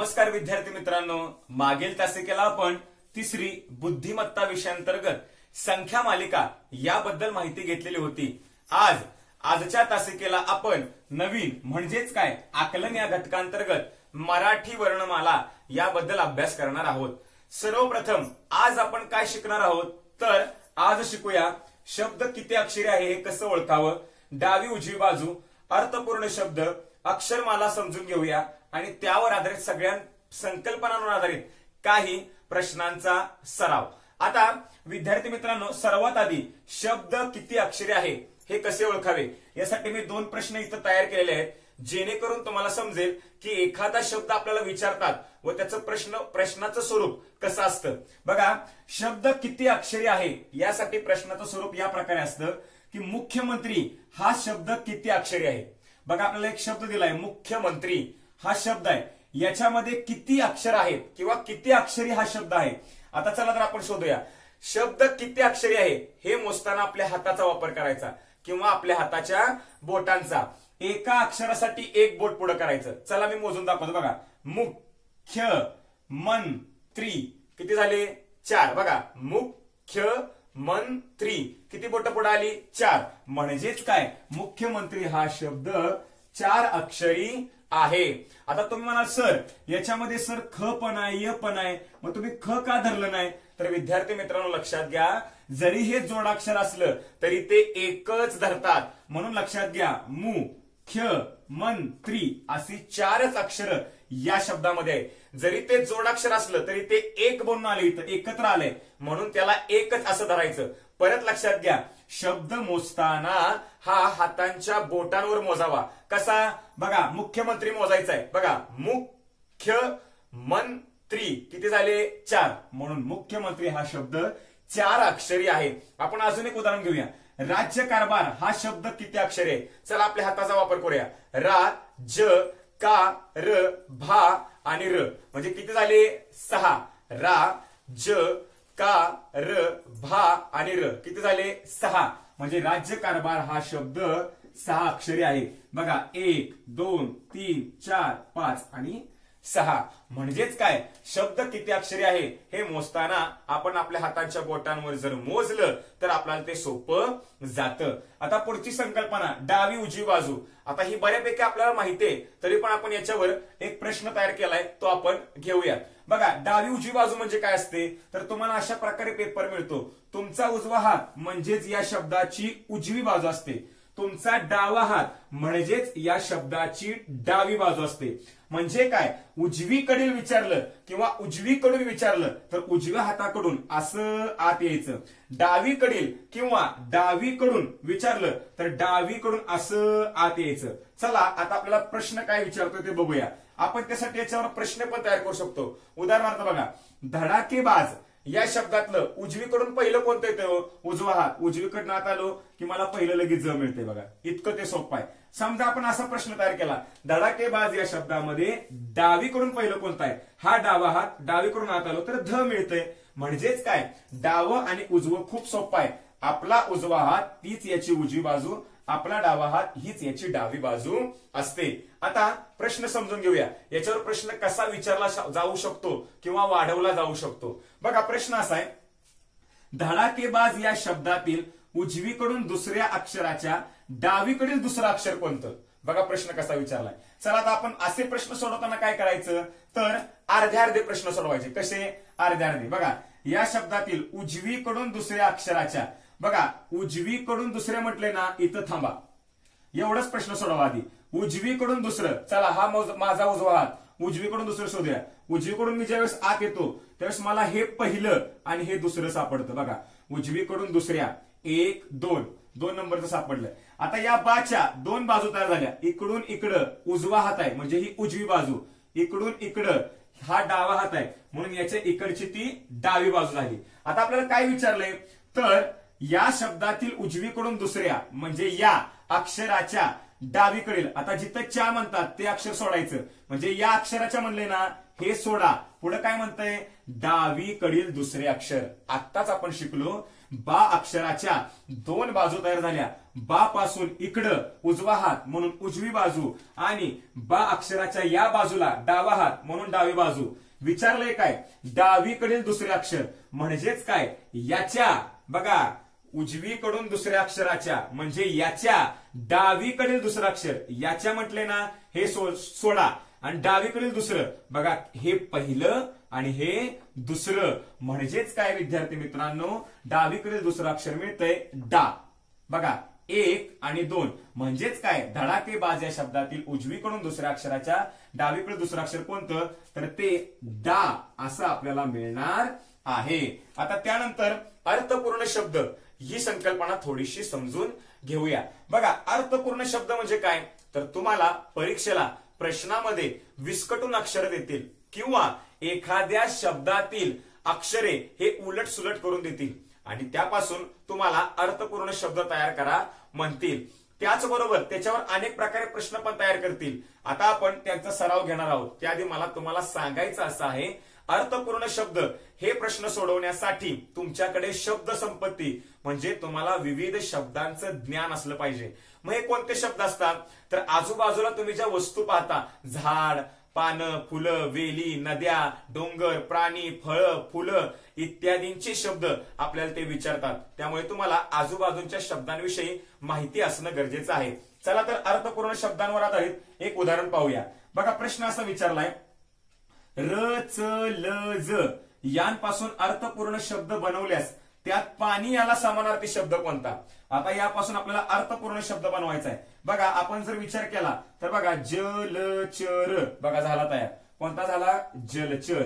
नमस्कार विद्यार्थी मित्रांनो, मागील तासिकेला आपण तिसरी बुद्धिमत्ता विषयांतर्गत संख्या मालिका याबद्दल माहिती घेतलेली होती। आजच्या तासिकेला आपण नवीन म्हणजेच काय आकलन या घटकांतर्गत मराठी वर्णमाला याबद्दल अभ्यास करणार आहोत। सर्वप्रथम आज आपण काय शिकणार आहोत तर आज शिकूया शब्द किती अक्षरी आहे हे कसं ओळखावं, डावी उजवी बाजू, अर्थपूर्ण शब्द, अक्षरमाला समजून घेऊया आणि त्यावर आधारित सगळ्या संकल्पनांवर आधारित काही प्रश्नांचा सराव। आता विद्यार्थी मित्रांनो, सर्वात आधी शब्द किती अक्षरी आहे हे कसे ओळखावे यासाठी मी दोन प्रश्न इथं तयार केलेले आहेत, जेणेकरून तुम्हाला समजेल की एखादा शब्द आपल्याला विचारतात व त्याचं प्रश्नाचं स्वरूप कसं असतं। बघा, शब्द किती अक्षरी आहे यासाठी प्रश्नाचं स्वरूप या प्रकारे असतं की मुख्यमंत्री हा शब्द किती अक्षरी आहे। बघा, आपल्याला एक शब्द दिलाय मुख्यमंत्री हा शब्द आहे, याच्यामध्ये किती अक्षर आहेत किंवा किती अक्षरी हा शब्द आहे। आता चला तर आपण शोधूया शब्द किती अक्षरी आहे। हे मोजताना आपल्या हाताचा वापर करायचा किंवा आपल्या हाताच्या बोटांचा। एका अक्षरासाठी एक बोट पुढे करायचं। चला मी मोजून दाखवतो। बघा, मुख्य मंत्री किती झाले 4। बघा, मुख्य मंत्री किती बोट पुढे आली 4। म्हणजेच काय मुख्यमंत्री हा शब्द 4 अक्षरी आहे। आता तुम्ही म्हणाल सर याच्यामध्ये सर ख पण आहे य पण आहे, मग तुम्ही ख का धरलं नाही? तर विद्यार्थी मित्रांनो लक्षात घ्या, जरी हे जोडाक्षर असलं तरी ते एकच धरतात, म्हणून लक्षात घ्या मुख्य मंत्री अशी 4च अक्षर या शब्दामध्ये आहे। जरी ते जोडाक्षर असलं तरी ते एक बनून आले, इथं एकत्र आलंय म्हणून त्याला एकच असं धरायचं। परत लक्षात घ्या, शब्द मोजताना हा हातांच्या बोटांवर मोजावा। कसा? बघा, मुख्यमंत्री मोजायचा आहे। बघा, मुख्यमंत्री किती झाले 4, म्हणून मुख्यमंत्री हा शब्द 4 अक्षरी आहे। आपण अजून एक उदाहरण घेऊया। राज्य कारभार हा शब्द किती अक्षरी आहे? चला आपल्या हाताचा वापर करूया। रा ज का र भा आणि र म्हणजे किती झाले 6। रा ज का र भा आणि र किती झाले 6, म्हणजे राज्य कारभार हा शब्द 6 अक्षरी आहे। बघा, 1 2 3 4 5 आणि 6। म्हणजेच काय शब्द किती अक्षरी आहे हे मोजताना आपण आपल्या हातांच्या बोटांवर जर मोजलं तर आपल्याला ते सोपं जातं। आता पुढची संकल्पना डावी उजवी बाजू। आता ही बऱ्यापैकी आपल्याला माहितीये, तरी पण आपण याच्यावर एक प्रश्न तयार केलाय, तो आपण घेऊया। बघा, डावी उजवी बाजू म्हणजे काय असते तर तुम्हाला अशा प्रकारे पेपर मिळतो। तुमचा उजवा हात म्हणजेच या शब्दाची उजवी बाजू असते, तुमचा डावा हात म्हणजेच या शब्दाची डावी बाजू असते। म्हणजे काय, उजवीकडील विचारलं किंवा उजवीकडून विचारलं तर उजव्या हाताकडून असं आत यायचं, डावीकडील किंवा डावीकडून विचारलं तर डावीकडून असं आत यायचं। चला आता आपल्याला प्रश्न काय विचारतोय ते बघूया। आपण त्यासाठी याच्यावर प्रश्न पण तयार करू शकतो। उदाहरणार्थ बघा, धडाकेबाज या शब्दातलं उजवीकडून पहिलं कोणतं येतं? उजवा हात। उजवीकडनं आत आलो की मला पहिलं लगेच ज मिळते। बघा, इतकं ते सोपं आहे। समजा आपण असा प्रश्न तयार केला, धडाकेबाज या शब्दामध्ये डावीकडून पहिलं कोणतं आहे? हा डावा हात, डावीकडून आत आलो तर ध मिळतंय। म्हणजेच काय डावं आणि उजवं खूप सोपं आहे। आपला उजवा हात तीच याची उजवी बाजू, आपला डावा हात हीच याची डावी बाजू असते। आता प्रश्न समजून घेऊया, याच्यावर प्रश्न कसा विचारला जाऊ शकतो किंवा वाढवला जाऊ शकतो। बघा, प्रश्न असा आहे, धडाकेबाज या शब्दातील उजवीकडून दुसऱ्या अक्षराच्या डावीकडील दुसरं अक्षर कोणतं? बघा प्रश्न कसा विचारलाय। चला आता आपण असे प्रश्न सोडवताना काय करायचं तर अर्धे अर्धे प्रश्न सोडवायचे। कसे अर्धे अर्धे? बघा, या शब्दातील उजवीकडून दुसऱ्या अक्षराच्या, बघा उजवीकडून दुसरे म्हटले ना, इथं थांबा, एवढंच प्रश्न सोडवा आधी। उजवीकडून दुसरं, चला हा माझा उजवा हात, उजवीकडून दुसरं शोधूया। उजवीकडून मी ज्यावेळेस आत येतो त्यावेळेस मला हे पहिलं आणि हे दुसरं सापडतं। बघा, उजवीकडून दुसऱ्या 1 2 2 नंबरचं सापडलं। आता या बाच्या 2 बाजू तयार झाल्या, इकडून इकडं उजवा हात आहे म्हणजे ही उजवी बाजू, इकडून इकडं हा डावा हात आहे म्हणून याच्या इकडची ती डावी बाजू झाली। आता आपल्याला काय विचारलंय तर या शब्दातील उजवीकडून दुसऱ्या म्हणजे या अक्षराच्या डावीकडील, आता जिथं च्या म्हणतात ते अक्षर सोडायचं, म्हणजे या अक्षराच्या म्हणले ना हे सोडा. पुढे काय म्हणतंय, डावीकडील दुसरे अक्षर. आत्ताच आपण शिकलो बा अक्षराच्या दोन बाजू तयार झाल्या. बा पासून इकडं उजवा हात म्हणून उजवी बाजू आणि बा अक्षराच्या या बाजूला डावा हात म्हणून डावी बाजू. विचारलंय काय, डावीकडील दुसरे अक्षर म्हणजेच काय, याच्या बघा उजवीकडून दुसऱ्या अक्षराच्या म्हणजे याच्या डावीकडील दुसरं अक्षर. याच्या म्हटले ना हे सोडा आणि डावीकडील दुसरं बघा हे पहिलं आणि हे दुसरं म्हणजेच काय विद्यार्थी मित्रांनो, डावीकडील दुसरं अक्षर मिळतंय डा. बघा 1 आणि 2 म्हणजेच काय, धडाकेबाज या शब्दातील उजवीकडून दुसऱ्या अक्षराच्या डावीकडे दुसरं अक्षर कोणतं, तर ते डा असं आपल्याला मिळणार आहे. आता त्यानंतर अर्थपूर्ण शब्द ही संकल्पना थोडीशी समजून घेऊया. बघा अर्थपूर्ण शब्द म्हणजे काय, तर तुम्हाला परीक्षेला प्रश्नामध्ये विस्कटून अक्षर देतील किंवा एखाद्या शब्दातील अक्षरे हे उलट सुलट करून देतील आणि त्यापासून तुम्हाला अर्थपूर्ण शब्द तयार करा म्हणतील. त्याचबरोबर त्याच्यावर अनेक प्रकारे प्रश्न पण तयार करतील. आता आपण त्यांचा सराव घेणार आहोत. त्याआधी मला तुम्हाला सांगायचं असं आहे, अर्थपूर्ण शब्द हे प्रश्न सोडवण्यासाठी तुमच्याकडे शब्द संपत्ती म्हणजे तुम्हाला विविध शब्दांचं ज्ञान असलं पाहिजे. मग हे कोणते शब्द असतात, तर आजूबाजूला तुम्ही ज्या वस्तू पाहता, झाड, पानं, फुलं, वेली, नद्या, डोंगर, प्राणी, फळं, फुलं इत्यादींचे शब्द आपल्याला ते विचारतात. त्यामुळे तुम्हाला आजूबाजूच्या शब्दांविषयी माहिती असणं गरजेचं आहे. चला तर अर्थपूर्ण शब्दांवर आधारित एक उदाहरण पाहूया. बघा प्रश्न असा विचारलाय, र, च, ल, ज यांपासून अर्थपूर्ण शब्द बनवल्यास त्यात पाणी याला समानार्थी शब्द कोणता. आता यापासून आपल्याला अर्थपूर्ण शब्द बनवायचा आहे. बघा आपण जर विचार केला तर बघा जलचर बघा झाला तयार. कोणता झाला, जलचर.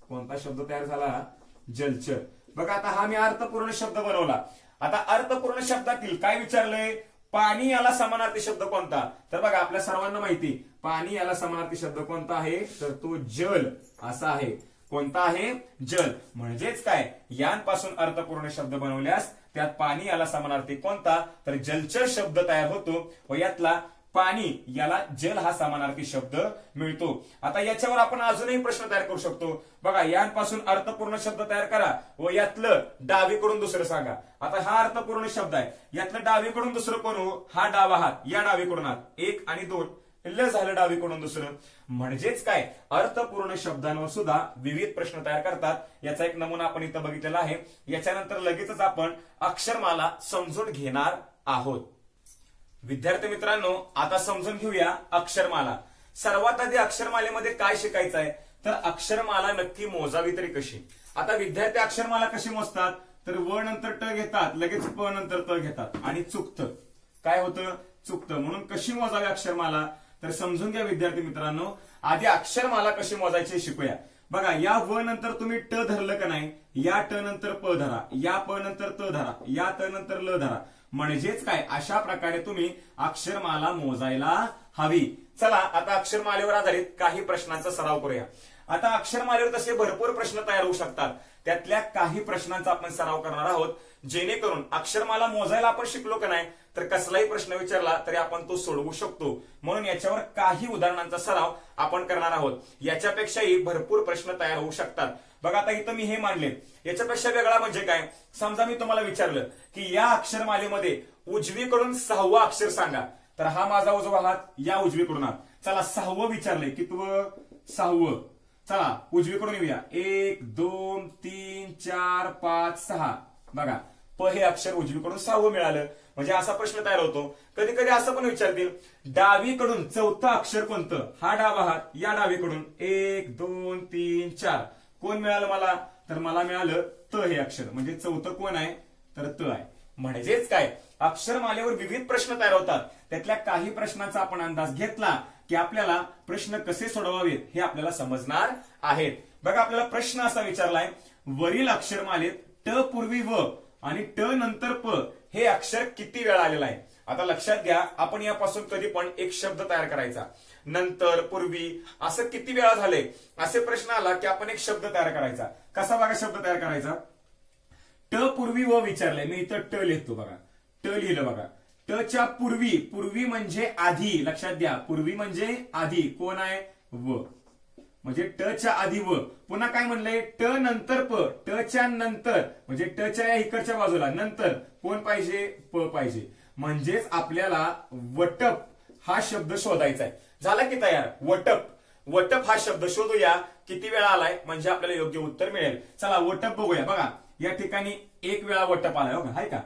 कोणता शब्द तयार झाला, जलचर. बघा आता हा मी अर्थपूर्ण शब्द बनवला. आता अर्थपूर्ण शब्दातील काय विचारलंय, पाणी याला समानार्थी शब्द कोणता, तर बघा आपल्या सर्वांना माहिती पाणी याला समानार्थी शब्द कोणता आहे, तर तो जल असा आहे. कोणता आहे, जल. म्हणजेच काय, यांपासून अर्थपूर्ण शब्द बनवल्यास त्यात पाणी याला समानार्थी कोणता, तर जलचर शब्द तयार होतो व यातला पाणी याला जल हा समानार्थी शब्द मिळतो. आता याच्यावर आपण अजूनही प्रश्न तयार करू शकतो. बघा यांपासून अर्थपूर्ण शब्द तयार करा व यातलं डावीकडून दुसरं सांगा. आता हा अर्थपूर्ण शब्द आहे, यातलं डावीकडून दुसरं कोण हो, हा डावा हात, या डावीकडून हात 1 आणि 2 ल झालं डावीकडून दुसरं. म्हणजेच काय, अर्थपूर्ण शब्दांवर सुद्धा विविध प्रश्न तयार करतात. याचा एक नमुना आपण इथं बघितलेला आहे. याच्यानंतर लगेचच आपण अक्षरमाला समजून घेणार आहोत. विद्यार्थी मित्रांनो आता समजून घेऊया अक्षरमाला. सर्वात आधी अक्षरमालेमध्ये काय शिकायचं आहे, तर अक्षरमाला नक्की मोजावी तरी कशी. आता विद्यार्थी अक्षरमाला कशी मोजतात, तर व नंतर ट घेतात, लगेच प नंतर त घेतात आणि चुकतं. काय होतं, चुकतं. म्हणून कशी मोजावी अक्षरमाला, तर समजून घ्या विद्यार्थी मित्रांनो. आधी अक्षरमाला कशी मोजायची शिकूया. बघा या व नंतर तुम्ही ट धरलं का नाही, या ट नंतर प धरा, या प नंतर त धरा, या त नंतर ल धरा. म्हणजेच काय, अशा प्रकारे तुम्ही अक्षरमाला मोजायला हवी. चला आता अक्षरमालेवर आधारित काही प्रश्नांचा सराव करूया. आता अक्षरमालेवर तसे भरपूर प्रश्न तयार होऊ शकतात. त्यातल्या काही प्रश्नांचा आपण सराव करणार आहोत, जेणेकरून अक्षरमाला मोजायला आपण शिकलो का नाही, तर कसलाही प्रश्न विचारला तरी आपण तो सोडवू शकतो. म्हणून याच्यावर काही उदाहरणांचा सराव आपण करणार आहोत. याच्यापेक्षाही भरपूर प्रश्न तयार होऊ शकतात. बघा आता इथं मी हे मांडले. याच्यापेक्षा वेगळा म्हणजे काय, समजा मी तुम्हाला विचारलं की या अक्षरमालेमध्ये उजवीकडून 6वं अक्षर सांगा, तर हा माझा उजवा हात, या उजवीकडून हात. चला 6वं विचारलंय, कितवं, 6वं. चला उजवीकडून येऊया, 1 2 3 4 5 6. बघा प हे अक्षर उजवीकडून 6वं मिळालं. म्हणजे असा प्रश्न तयार होतो. कधी कधी असं पण विचारतील, डावीकडून 4थं अक्षर कोणतं, हा डावा हात, या डावीकडून 1 2 3 4 कोण मिळालं मला, तर मला मिळालं त हे अक्षर. म्हणजे 4थं कोण आहे, तर त आहे. म्हणजेच काय, अक्षरमालेवर विविध प्रश्न तयार होतात. त्यातल्या काही प्रश्नांचा आपण अंदाज घेतला की आपल्याला प्रश्न कसे सोडवावेत हे आपल्याला समजणार आहेत. बघा आपल्याला प्रश्न असा विचारलाय, वरील अक्षरमालेत ट पूर्वी व आणि ट नंतर प हे अक्षर किती वेळा आलेलं आहे. आता लक्षात घ्या, आपण यापासून कधी पण एक शब्द तयार करायचा, नंतर पूर्वी असं किती वेळा झाले असे प्रश्न आला की आपण एक शब्द तयार करायचा. कसा बघा शब्द तयार करायचा, ट पूर्वी व विचारलंय, मी इथं ट लिहितो बघा, ट लिहिलं बघा. ट च्या पूर्वी, पूर्वी म्हणजे आधी, लक्षात द्या पूर्वी म्हणजे आधी कोण आहे, व. म्हणजे ट च्या आधी व, पुन्हा काय म्हणलंय ट नंतर प, ट च्या नंतर म्हणजे ट च्या या इकडच्या बाजूला नंतर कोण पाहिजे, प पाहिजे. म्हणजेच आपल्याला वटप हा शब्द शोधायचा आहे. झाला की तयार. वटप, वटप हा शब्द शोधूया किती वेळा आलाय म्हणजे आपल्याला योग्य उत्तर मिळेल. चला वटप बघूया. बघा या ठिकाणी एक वेळा वटप आलाय बघा, आहे का,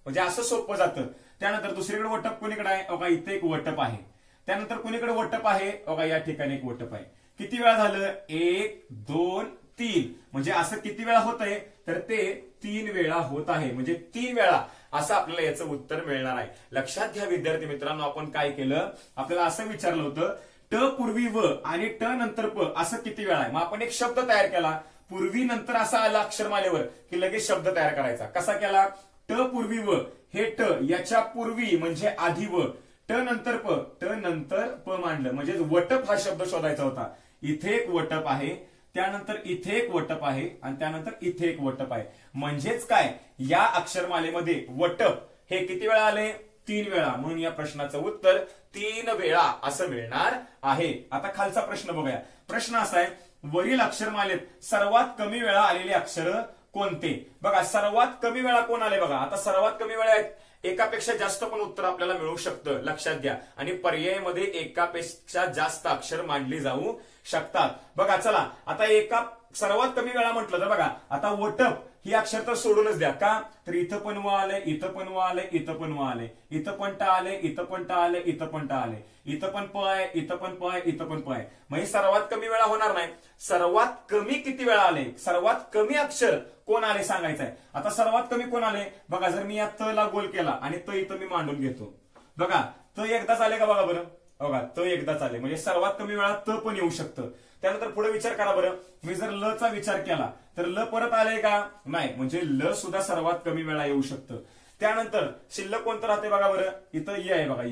म्हणजे असं सोपं जातं. त्यानंतर दुसरीकडे वटप कोणीकडे आहे बघा, इथे एक वटप आहे. त्यानंतर कोणीकडे वटप आहे बघा, या ठिकाणी एक वटप आहे. किती वेळा झालं, 1 2 3, म्हणजे असं किती वेळा होत आहे तर ते 3 वेळा होत आहे. म्हणजे 3 वेळा असं आपल्याला याचं उत्तर मिळणार आहे. लक्षात घ्या विद्यार्थी मित्रांनो, आपण काय केलं, आपल्याला असं विचारलं होतं ट पूर्वी व आणि ट नंतर प असं किती वेळा आहे. मग आपण एक शब्द तयार केला, पूर्वी नंतर असा आला अक्षरमालेवर की लगेच शब्द तयार करायचा. कसा केला, ट पूर्वी व, हे ट याच्या पूर्वी म्हणजे आधी व, ट नंतर प, ट नंतर प मांडलं म्हणजे वटप हा शब्द शोधायचा होता. इथे एक वटप आहे, त्यानंतर इथे एक वटप आहे आणि त्यानंतर इथे एक वटप आहे. म्हणजेच काय, या अक्षरमालेमध्ये वटप हे किती वेळा आले, 3 वेळा. म्हणून या प्रश्नाचं उत्तर 3 वेळा असं मिळणार आहे. आता खालचा प्रश्न बघूया. प्रश्न असा आहे, वरील अक्षरमालेत सर्वात कमी वेळा आलेले अक्षर कोणते. बघा सर्वात कमी वेळा कोण आले बघा. आता सर्वात कमी वेळा आहेत, एकापेक्षा जास्त पण उत्तर आपल्याला मिळू शकतं, लक्षात घ्या. आणि पर्यायामध्ये एकापेक्षा जास्त अक्षर मांडली जाऊ शकतात. बघा चला आता एका सर्वात कमी वेळा म्हटलं तर बघा, आता वटप ही अक्षर तर सोडूनच द्या का, तर इथं पण व आले, इथं पण व आले, इथं पण व आले, इथं पण ट आले, इथं पण ट आले, इथं पण ट आले, इथं पण प आहे, इथं पण प आहे, इथं पण प आहे. मग हे सर्वात कमी वेळा होणार नाही. सर्वात कमी किती वेळा आले, सर्वात कमी अक्षर कोण आले सांगायचंय. आता सर्वात कमी कोण आले बघा, जर मी या त ला गोल केला आणि त इथं मी मांडून घेतो, बघा त एकदाच आले का बघा बरं, बघा त एकदाच आले. म्हणजे सर्वात कमी वेळा त पण येऊ शकतं. त्यानंतर पुढे विचार करा बरं, मी जर ल चा विचार केला तर ल परत आले का, नाही, म्हणजे ल सुद्धा सर्वात कमी वेळा येऊ शकतं. त्यानंतर शिल्लक कोणतं राहते बघा बरं, इथं य आहे बघा,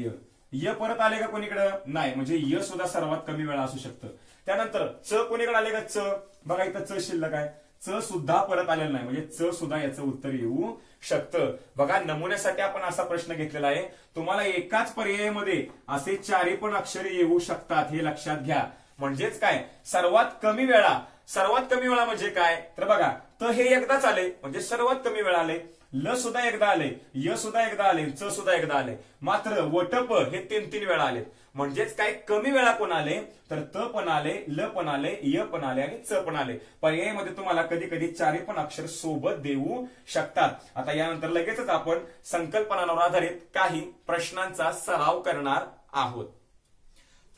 य परत आले का कोणीकडं, नाही, म्हणजे य सुद्धा सर्वात कमी वेळा असू शकतं. त्यानंतर च कोणीकडे आले का, च बघा इथं च शिल्लक आहे, च सुद्धा परत आलेलं नाही, म्हणजे च सुद्धा याचं उत्तर येऊ शकतं. बघा नमुन्यासाठी आपण असा प्रश्न घेतलेला आहे, तुम्हाला एकाच पर्यायामध्ये असे 4 पण अक्षरे येऊ शकतात, हे लक्षात घ्या. म्हणजेच काय, सर्वात कमी वेळा, सर्वात कमी वेळा म्हणजे काय तर बघा, त हे एकदाच आले म्हणजे सर्वात कमी वेळा आले, ल सुद्धा एकदा आले, य सुद्धा एकदा आले, च सुद्धा एकदा आले, मात्र वटप हे 3 वेळा आले. म्हणजेच काय, कमी वेळा कोण आले तर त पण आले, ल पण आले, य पण आले आणि च पण आले. पर्यायामध्ये तुम्हाला कधी कधी 4 पण अक्षर सोबत देऊ शकतात. आता यानंतर लगेचच आपण संकल्पनांवर आधारित काही प्रश्नांचा सराव करणार आहोत.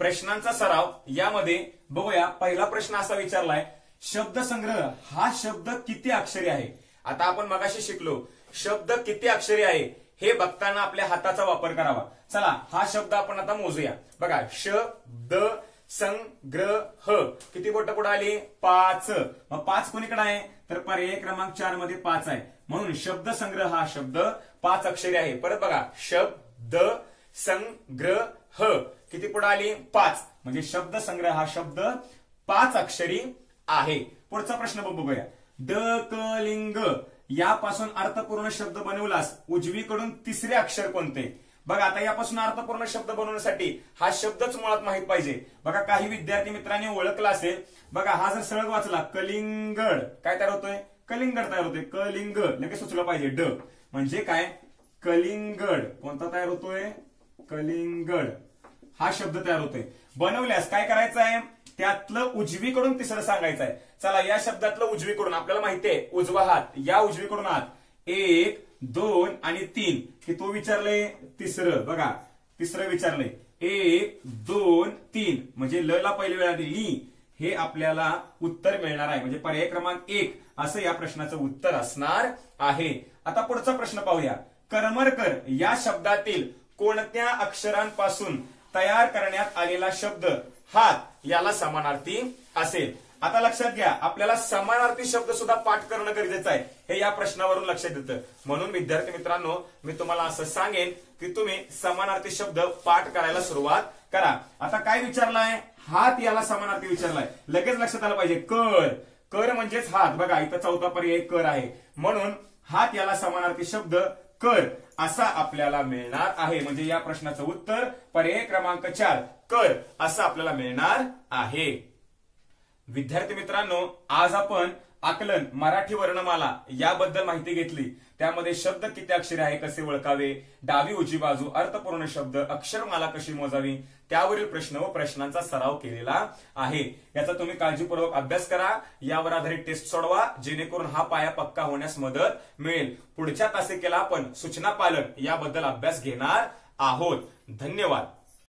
प्रश्नांचा सराव यामध्ये बघूया. पहिला प्रश्न असा विचारलाय, शब्दसंग्रह हा शब्द किती अक्षरी आहे. आता आपण मगाशी शिकलो शब्द किती अक्षरी आहे हे बघताना आपल्या हाताचा वापर करावा. चला हा शब्द आपण आता मोजूया. बघा शब्द संग्रह किती बोटं पुढे आली, 5. मग 5 कोणीकडे आहे तर पर्याय क्रमांक 4 मध्ये 5 आहे. म्हणून शब्द संग्रह हा शब्द 5 अक्षरी आहे. परत बघा शब्द संग्रह किती पुढे आली, 5. म्हणजे शब्द संग्रह हा शब्द 5 अक्षरी आहे. पुढचा प्रश्न बघूया. डकलिंग यापासून अर्थपूर्ण शब्द बनवलास उजवीकडून तिसरे अक्षर कोणते. बघा आता यापासून अर्थपूर्ण शब्द बनवण्यासाठी हा शब्दच मुळात माहित पाहिजे. बघा काही विद्यार्थी मित्रांनी ओळखला असेल. बघा हा जर सरळ वाचला कलिंगड, काय तयार होतोय, कलिंगड तयार होतोय. कलिंग लगेच सुचलं पाहिजे, ड म्हणजे काय, कलिंगड. कोणता तयार होतोय, कलिंगड हा शब्द तयार होतोय. बनवल्यास काय करायचं आहे, त्यातलं उजवीकडून तिसरं सांगायचं आहे. चला या शब्दातलं उजवीकडून आपल्याला माहितीये उजवा हात, या उजवीकडून हात 1 2 आणि 3 की तो विचारले तिसरं. बघा तिसरं विचारले 1 2 3 म्हणजे ल ला पहिली वेळा दिली, हे आपल्याला उत्तर मिळणार आहे. म्हणजे पर्याय क्रमांक 1 असं या प्रश्नाचं उत्तर असणार आहे. आता पुढचा प्रश्न पाहूया. करमरकर या शब्दातील कोणत्या अक्षरांपासून तयार करण्यात आलेला शब्द हात याला समानार्थी असेल. आता लक्षात घ्या, आपल्याला समानार्थी शब्द सुद्धा पाठ करणं गरजेचं आहे, हे या प्रश्नावरून लक्षात येतं. म्हणून विद्यार्थी मित्रांनो मी तुम्हाला असं सांगेन की तुम्ही समानार्थी शब्द पाठ करायला सुरुवात करा. आता काय विचारलाय, हात याला समानार्थी विचारलाय. लगेच लक्षात आलं पाहिजे, कर. कर म्हणजेच हात. बघा इथं चौथा पर्याय कर आहे. म्हणून हात याला समानार्थी शब्द कर असा आपल्याला मिळणार आहे. म्हणजे या प्रश्नाचं उत्तर पर्याय क्रमांक 4 कर असं आपल्याला मिळणार आहे. विद्यार्थी मित्रांनो, आज आपण आकलन मराठी वर्णमाला याबद्दल माहिती घेतली. त्यामध्ये शब्द किती अक्षरे आहे कसे ओळखावे, डावी उजवी बाजू, अर्थपूर्ण शब्द, अक्षरमाला कशी मोजावी, त्यावरील प्रश्न व प्रश्नांचा सराव केलेला आहे. याचा तुम्ही काळजीपूर्वक अभ्यास करा. यावर आधारित टेस्ट सोडवा, जेणेकरून हा पाया पक्का होण्यास मदत मिळेल. पुढच्या तासिकेला आपण सूचना पालन याबद्दल अभ्यास घेणार आहोत. धन्यवाद.